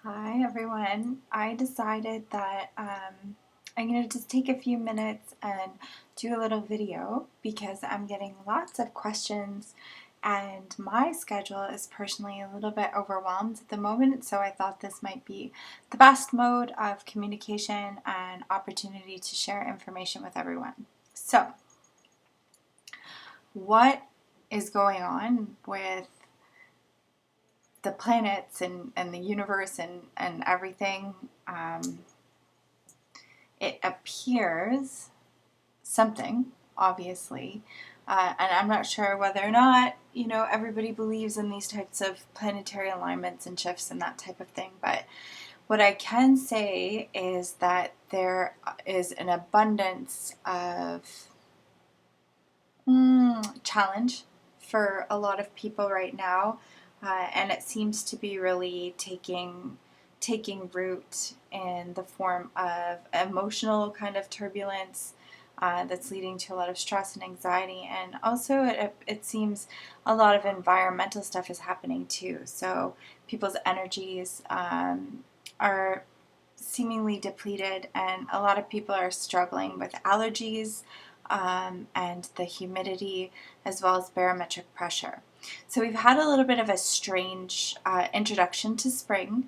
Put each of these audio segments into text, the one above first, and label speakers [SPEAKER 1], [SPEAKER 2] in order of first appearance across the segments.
[SPEAKER 1] Hi everyone. I decided that I'm going to just take a few minutes and do a little video because I'm getting lots of questions and my schedule is personally a little bit overwhelmed at the moment, so I thought this might be the best mode of communication and opportunity to share information with everyone. So, what is going on with the planets and the universe and everything? It appears something, obviously, and I'm not sure whether or not, everybody believes in these types of planetary alignments and shifts and that type of thing, but what I can say is that there is an abundance of challenge for a lot of people right now, and it seems to be really taking root in the form of emotional kind of turbulence that's leading to a lot of stress and anxiety, and also it seems a lot of environmental stuff is happening too. So people's energies are seemingly depleted, and a lot of people are struggling with allergies and the humidity, as well as barometric pressure. So we've had a little bit of a strange introduction to spring.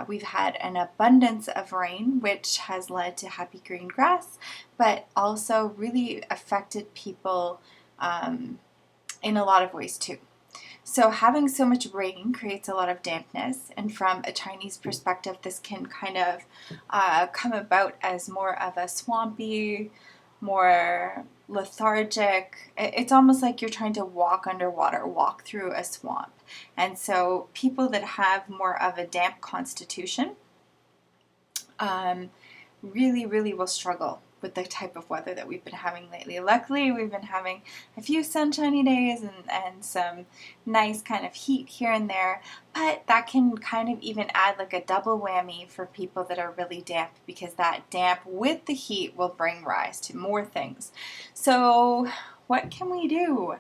[SPEAKER 1] We've had an abundance of rain, which has led to happy green grass, but also really affected people in a lot of ways too. So having so much rain creates a lot of dampness, and from a Chinese perspective, this can kind of come about as more of a swampy, more lethargic. It's almost like you're trying to walk underwater, walk through a swamp. And so people that have more of a damp constitution really will struggle with the type of weather that we've been having lately. Luckily, we've been having a few sunshiny days and some nice kind of heat here and there, but that can kind of even add like a double whammy for people that are really damp, because that damp with the heat will bring rise to more things. So what can we do?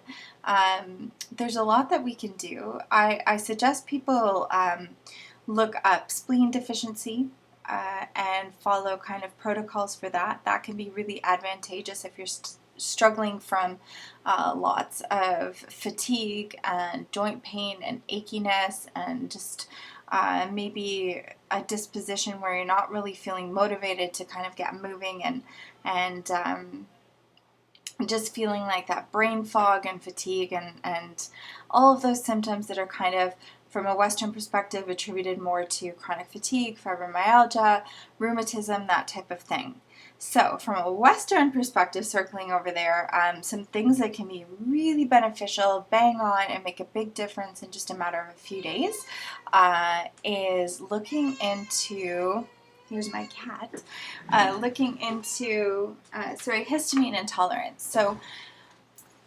[SPEAKER 1] There's a lot that we can do. I suggest people look up spleen deficiency and follow kind of protocols for that. That can be really advantageous if you're struggling from lots of fatigue and joint pain and achiness, and just maybe a disposition where you're not really feeling motivated to kind of get moving, and just feeling like that brain fog and fatigue and all of those symptoms that are kind of, from a Western perspective, attributed more to chronic fatigue, fibromyalgia, rheumatism, that type of thing. So from a Western perspective, circling over there, some things that can be really beneficial, bang on, and make a big difference in just a matter of a few days is looking into, here's my cat, looking into, histamine intolerance. So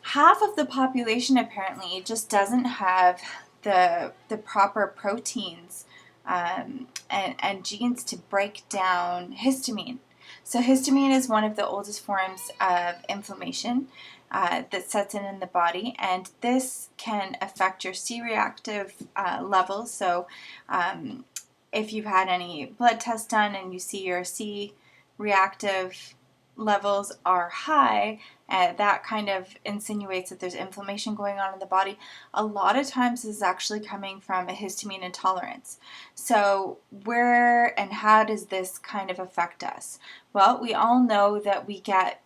[SPEAKER 1] half of the population apparently just doesn't have the proper proteins and genes to break down histamine. So histamine is one of the oldest forms of inflammation that sets in the body, and this can affect your C-reactive levels. So if you've had any blood tests done and you see your C-reactive levels are high, that kind of insinuates that there's inflammation going on in the body. A lot of times this is actually coming from a histamine intolerance. So where and how does this kind of affect us? Well, we all know that we get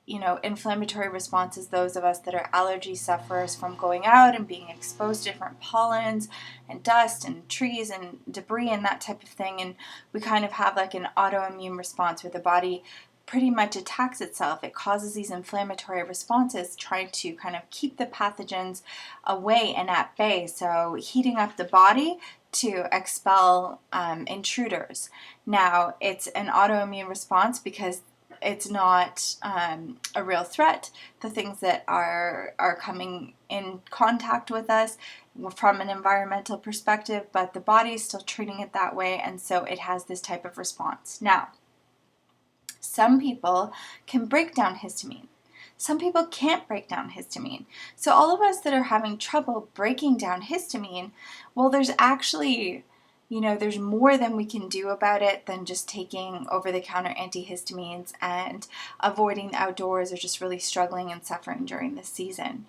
[SPEAKER 1] inflammatory responses, those of us that are allergy sufferers, from going out and being exposed to different pollens and dust and trees and debris and that type of thing. And we kind of have like an autoimmune response where the body pretty much attacks itself. It causes these inflammatory responses, trying to kind of keep the pathogens away and at bay. So heating up the body to expel intruders. Now, it's an autoimmune response because it's not a real threat. The things that are coming in contact with us from an environmental perspective, but the body is still treating it that way, and so it has this type of response. Now, some people can break down histamine. Some people can't break down histamine. So all of us that are having trouble breaking down histamine, well, there's actually there's more than we can do about it than just taking over-the-counter antihistamines and avoiding the outdoors or just really struggling and suffering during this season.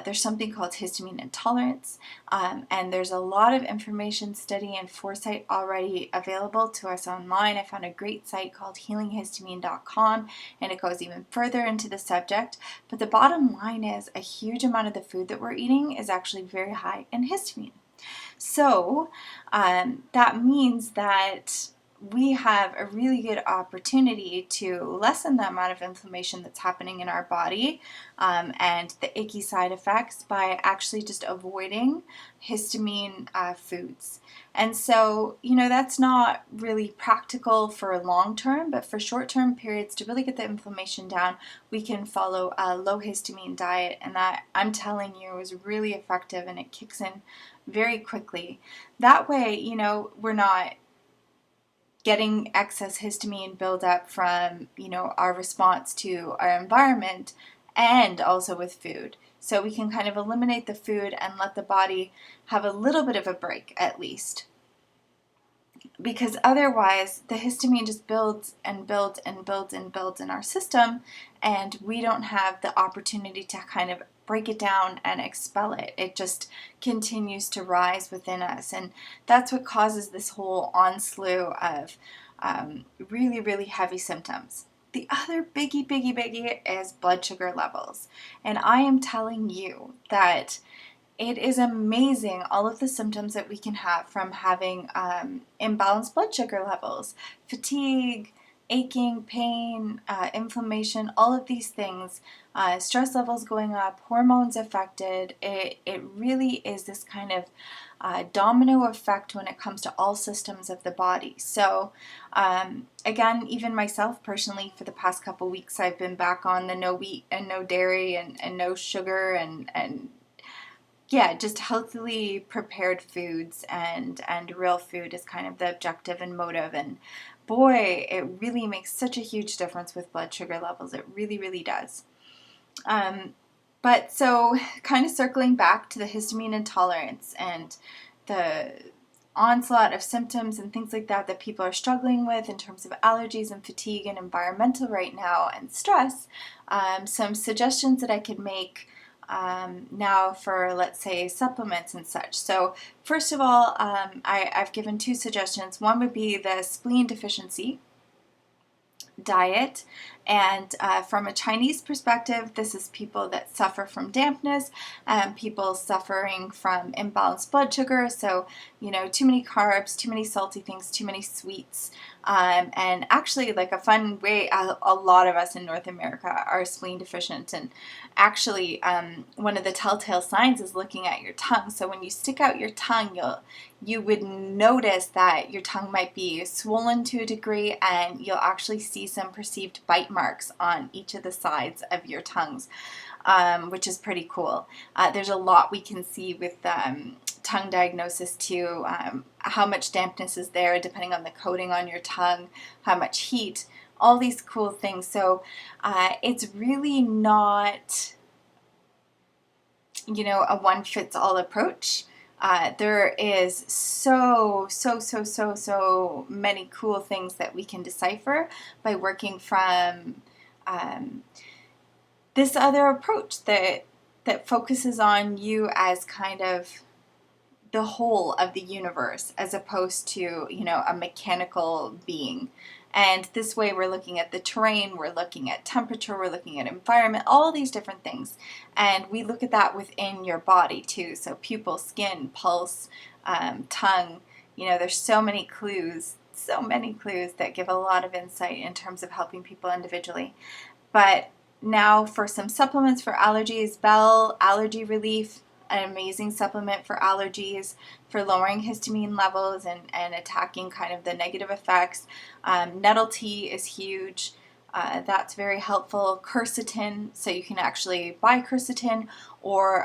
[SPEAKER 1] There's something called histamine intolerance, and there's a lot of information, study, and foresight already available to us online. I found a great site called healinghistamine.com, and it goes even further into the subject. But the bottom line is a huge amount of the food that we're eating is actually very high in histamine. So that means that we have a really good opportunity to lessen the amount of inflammation that's happening in our body and the icky side effects by actually just avoiding histamine foods. And so, that's not really practical for long term, but for short term periods to really get the inflammation down, we can follow a low histamine diet. And that, I'm telling you, is really effective, and it kicks in very quickly. That way, we're not getting excess histamine buildup from, our response to our environment and also with food. So we can kind of eliminate the food and let the body have a little bit of a break at least. Because otherwise, the histamine just builds and builds and builds and builds in our system, and we don't have the opportunity to kind of break it down and expel it. It just continues to rise within us, and that's what causes this whole onslaught of really, really heavy symptoms. The other biggie is blood sugar levels, and I am telling you that it is amazing all of the symptoms that we can have from having imbalanced blood sugar levels, fatigue, aching, pain, inflammation, all of these things, stress levels going up, hormones affected. It really is this kind of domino effect when it comes to all systems of the body. So again, even myself personally, for the past couple weeks, I've been back on the no wheat and no dairy and no sugar and yeah, just healthily prepared foods and real food is kind of the objective and motive. And boy, it really makes such a huge difference with blood sugar levels. It really, really does. But so kind of circling back to the histamine intolerance and the onslaught of symptoms and things like that people are struggling with in terms of allergies and fatigue and environmental right now and stress, some suggestions that I could make now for, let's say, supplements and such. So first of all, I've given two suggestions. One would be the spleen deficiency diet, and from a Chinese perspective, this is people that suffer from dampness, people suffering from imbalanced blood sugar, so too many carbs, too many salty things, too many sweets, and actually, like, a fun way, a lot of us in North America are spleen deficient, and actually one of the telltale signs is looking at your tongue. So when you stick out your tongue, you would notice that your tongue might be swollen to a degree, and you'll actually see some perceived bite marks on each of the sides of your tongues, which is pretty cool. There's a lot we can see with tongue diagnosis too, how much dampness is there depending on the coating on your tongue, how much heat, all these cool things. So it's really not, a one-fits-all approach. There is so many cool things that we can decipher by working from this other approach that focuses on you as kind of the whole of the universe as opposed to, a mechanical being. And this way we're looking at the terrain, we're looking at temperature, we're looking at environment, all these different things. And we look at that within your body too. So pupil, skin, pulse, tongue, there's so many clues that give a lot of insight in terms of helping people individually. But now for some supplements for allergies, Bell Allergy Relief, an amazing supplement for allergies, for lowering histamine levels and attacking kind of the negative effects. Nettle tea is huge. That's very helpful. Quercetin, so you can actually buy quercetin, or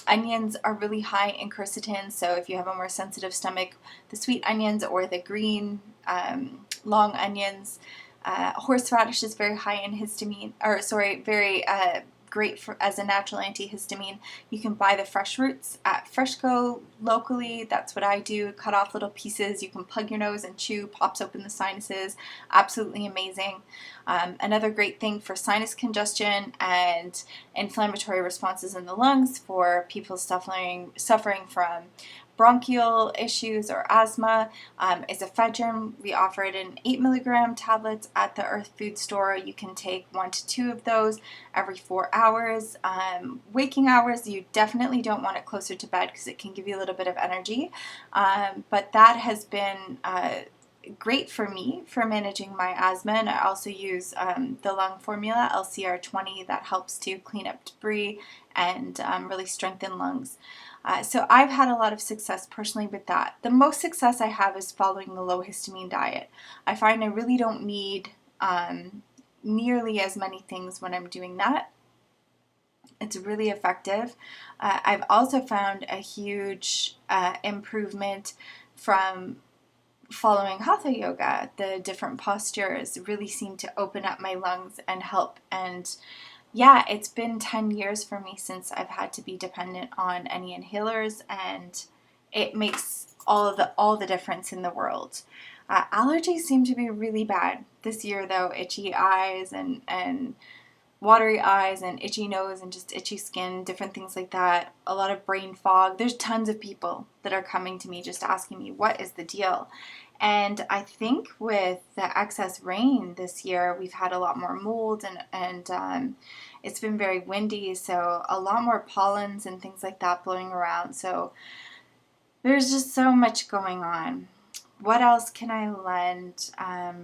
[SPEAKER 1] onions are really high in quercetin, so if you have a more sensitive stomach, the sweet onions or the green long onions. Horseradish is very high in histamine, very great for as a natural antihistamine. You can buy the fresh roots at Freshco locally. That's what I do. Cut off little pieces. You can plug your nose and chew. Pops open the sinuses. Absolutely amazing. Another great thing for sinus congestion and inflammatory responses in the lungs for people suffering from bronchial issues or asthma is ephedrine. We offer it in 8 milligram tablets at the Earth Food Store. You can take 1 to 2 of those every 4 hours. Waking hours, you definitely don't want it closer to bed because it can give you a little bit of energy. But that has been great for me for managing my asthma, and I also use the lung formula LCR20 that helps to clean up debris and really strengthen lungs. So I've had a lot of success personally with that. The most success I have is following the low histamine diet. I find I really don't need nearly as many things when I'm doing that. It's really effective. I've also found a huge improvement from following hatha yoga. The different postures really seem to open up my lungs and help. And yeah, it's been 10 years for me since I've had to be dependent on any inhalers, and it makes all the difference in the world. Allergies seem to be really bad this year though. Itchy eyes and watery eyes and itchy nose and just itchy skin, different things like that. A lot of brain fog. There's tons of people that are coming to me just asking me, what is the deal? And I think with the excess rain this year, we've had a lot more mold and it's been very windy, so a lot more pollens and things like that blowing around. So there's just so much going on. What else can I lend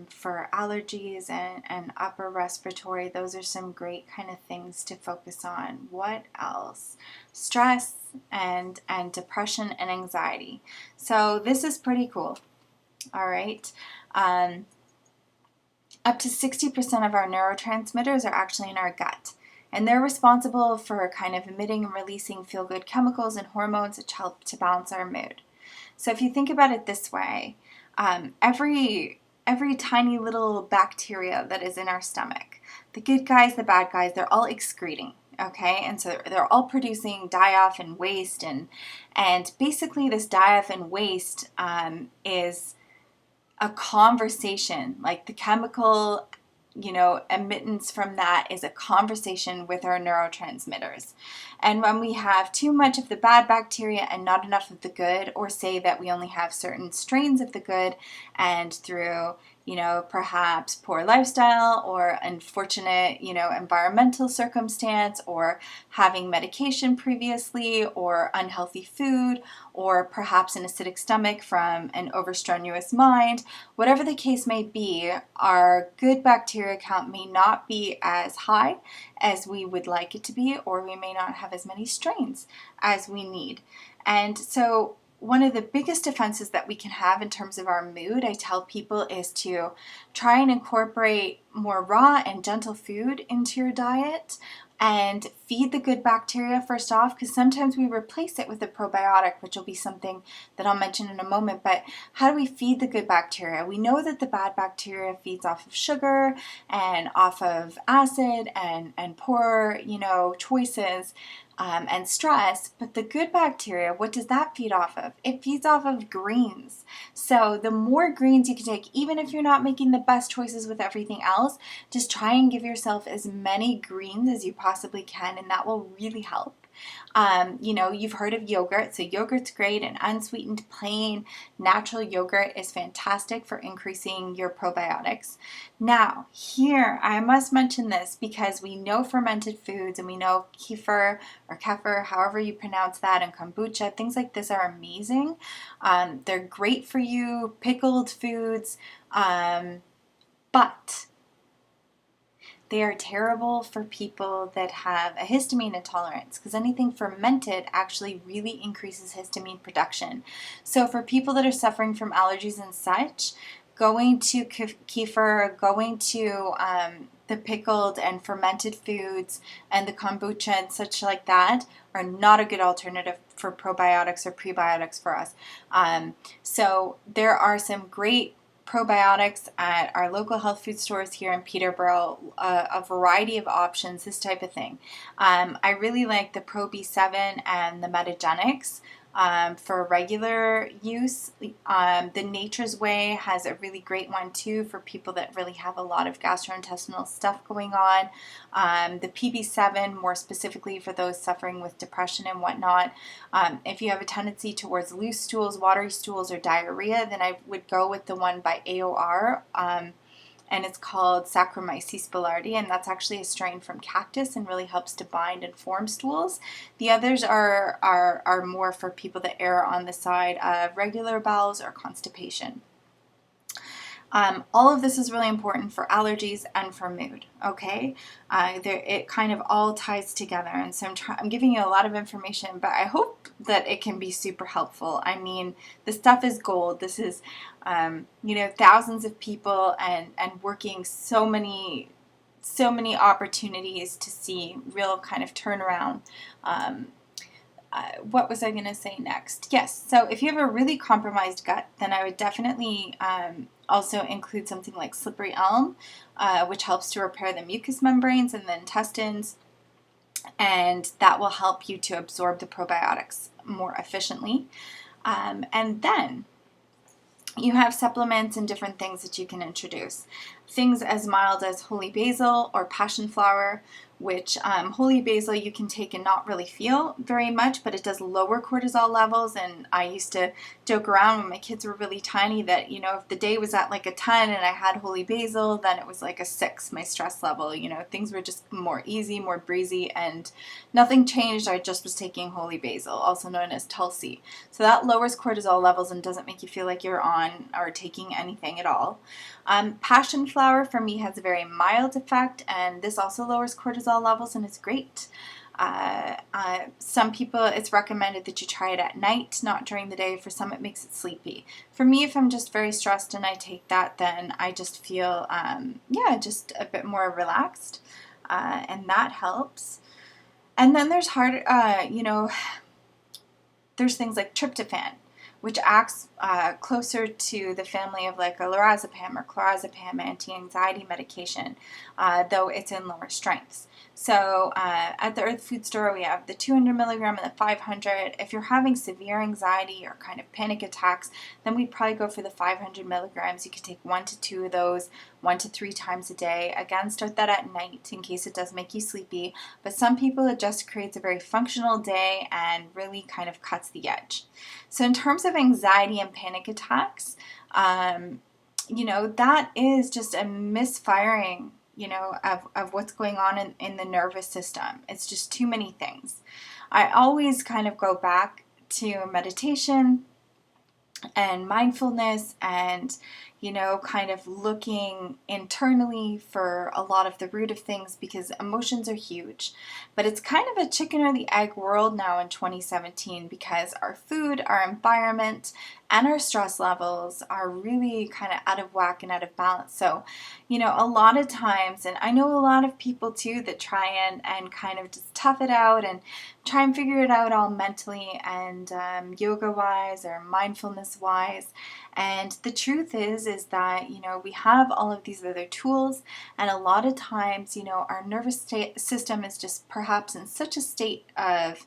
[SPEAKER 1] for allergies and upper respiratory? Those are some great kind of things to focus on. What else? Stress and depression and anxiety. So this is pretty cool. All right. Up to 60% of our neurotransmitters are actually in our gut. And they're responsible for kind of emitting and releasing feel-good chemicals and hormones which help to balance our mood. So if you think about it this way, every tiny little bacteria that is in our stomach, the good guys, the bad guys, they're all excreting, okay? And so they're all producing die-off and waste, and basically this die-off and waste is a conversation, like the chemical emittance from that is a conversation with our neurotransmitters. And when we have too much of the bad bacteria and not enough of the good, or say that we only have certain strains of the good, and through perhaps poor lifestyle or unfortunate, environmental circumstance, or having medication previously, or unhealthy food, or perhaps an acidic stomach from an overstrenuous mind, whatever the case may be, our good bacteria count may not be as high as we would like it to be, or we may not have as many strains as we need. And so one of the biggest defenses that we can have in terms of our mood, I tell people, is to try and incorporate more raw and gentle food into your diet and feed the good bacteria first off, because sometimes we replace it with a probiotic, which will be something that I'll mention in a moment. But how do we feed the good bacteria? We know that the bad bacteria feeds off of sugar and off of acid and poor, choices. And stress, but the good bacteria, what does that feed off of? It feeds off of greens. So the more greens you can take, even if you're not making the best choices with everything else, just try and give yourself as many greens as you possibly can, and that will really help. You've heard of yogurt, so yogurt's great, and unsweetened, plain, natural yogurt is fantastic for increasing your probiotics. Now, here, I must mention this because we know fermented foods, and we know kefir or kefir, however you pronounce that, and kombucha, things like this are amazing. They're great for you, pickled foods, but they are terrible for people that have a histamine intolerance, because anything fermented actually really increases histamine production. So for people that are suffering from allergies and such, going to kefir, going to the pickled and fermented foods and the kombucha and such like that are not a good alternative for probiotics or prebiotics for us. So there are some great probiotics at our local health food stores here in Peterborough, a variety of options, this type of thing. I really like the Pro B7 and the Metagenics. For regular use. The Nature's Way has a really great one too for people that really have a lot of gastrointestinal stuff going on. The PB7 more specifically for those suffering with depression and whatnot. If you have a tendency towards loose stools, watery stools, or diarrhea, then I would go with the one by AOR. And it's called Saccharomyces boulardii, and that's actually a strain from cactus and really helps to bind and form stools. The others are more for people that err on the side of regular bowels or constipation. All of this is really important for allergies and for mood, okay? It kind of all ties together, and so I'm giving you a lot of information, but I hope that it can be super helpful. I mean, the stuff is gold. This is, thousands of people and working so many opportunities to see real kind of turnaround. What was I going to say next? Yes, so if you have a really compromised gut, then I would definitely also include something like slippery elm, which helps to repair the mucous membranes and the intestines, and that will help you to absorb the probiotics more efficiently. And then you have supplements and different things that you can introduce. Things as mild as holy basil or passion flower, which holy basil you can take and not really feel very much, but it does lower cortisol levels. And I used to joke around when my kids were really tiny that, if the day was at like a 10 and I had holy basil, then it was like a 6, my stress level. Things were just more easy, more breezy, and nothing changed. I just was taking holy basil, also known as Tulsi. So that lowers cortisol levels and doesn't make you feel like you're on or taking anything at all. Passion flower for me has a very mild effect, and this also lowers cortisol levels and is great. Some people, it's recommended that you try it at night, not during the day. For some, it makes it sleepy. For me, if I'm just very stressed and I take that, then I just feel, just a bit more relaxed, and that helps. And then there's there's things like tryptophan, which acts closer to the family of like a lorazepam or clorazepam anti-anxiety medication, though it's in lower strengths. So at the Earth Food Store, we have the 200 milligram and the 500. If you're having severe anxiety or kind of panic attacks, then we'd probably go for the 500 milligrams. You could take 1 to 2 of those 1 to 3 times a day. Again, start that at night in case it does make you sleepy. But some people, it just creates a very functional day and really kind of cuts the edge. So in terms of anxiety and panic attacks, that is just a misfiring of what's going on in the nervous system. It's just too many things. I always kind of go back to meditation and mindfulness and, kind of looking internally for a lot of the root of things, because emotions are huge. But it's kind of a chicken or the egg world now in 2017, because our food, our environment, and our stress levels are really kind of out of whack and out of balance. So, a lot of times, and I know a lot of people too that try and kind of just tough it out and try and figure it out all mentally and yoga-wise or mindfulness-wise. And the truth is that, we have all of these other tools, and a lot of times, our nervous system is just perhaps in such a state of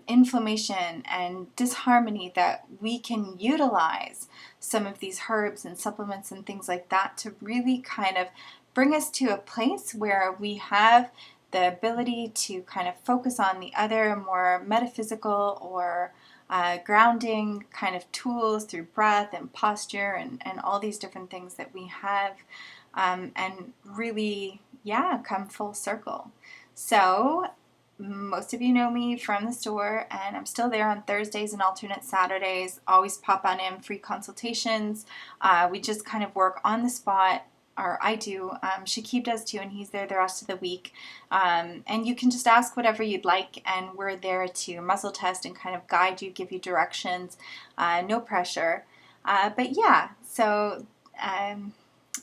[SPEAKER 1] inflammation and disharmony that we can utilize some of these herbs and supplements and things like that to really kind of bring us to a place where we have the ability to kind of focus on the other more metaphysical or grounding kind of tools through breath and posture and all these different things that we have, and really, come full circle. So most of you know me from the store, and I'm still there on Thursdays and alternate Saturdays. Always pop on in, free consultations. We just kind of work on the spot, or I do. Shakib does too, and he's there the rest of the week. And you can just ask whatever you'd like, and we're there to muzzle test and kind of guide you, give you directions. No pressure. So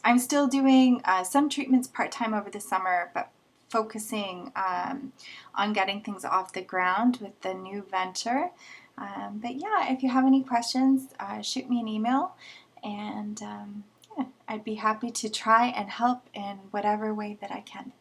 [SPEAKER 1] I'm still doing some treatments part-time over the summer, but focusing on getting things off the ground with the new venture. If you have any questions, shoot me an email. and yeah, I'd be happy to try and help in whatever way that I can.